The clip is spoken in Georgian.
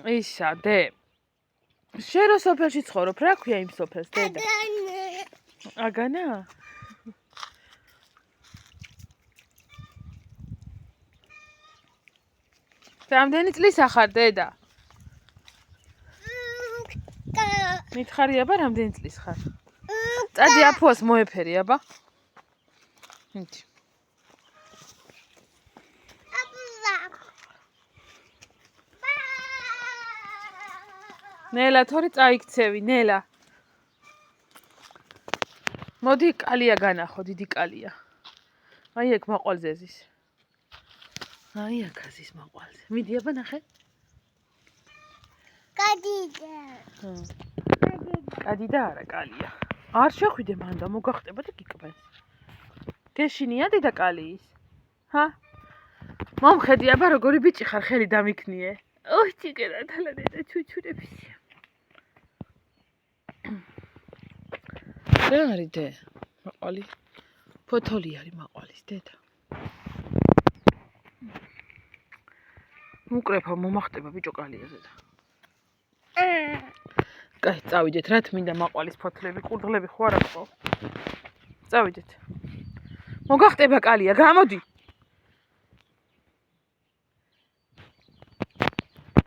ისა დე შენ რო სოფელში ცხოვრობ რა ქვია იმ სოფელს დედა აგანა რამდენი წლის ახარ დედა მითხარი აბა რამდენი წლის ხარ წადი აფუას მოეფერი აბა იცი ნელა თორი წაიქცევი ნელა მოდი კალია განახო დიდი კალია აი ეგ მაყვალზე ზის აი აქ აზის მაყვალზე მიდი აბა ნახე კადიდა არა კალია არ შეხვიდე მანდა მოგახტება და გიკბენს გეშინია დედა კალიის ჰა მომხედი აბა როგორი ბიჭი ხარ ხელი დამიქნიე ოი ჭიკერა თალა დედა ჩუჩურებისია რა არის დე მაყვალი ფოთოლი არის მაყვალის დედა უკრეფა მომახტება ბიჭო კალიაზე და კაი წავიდეთ რა თმინდა მაყვალის ფოთლები ყურდღლები ხო არა ყო წავიდეთ მოგახტება კალია გამოდი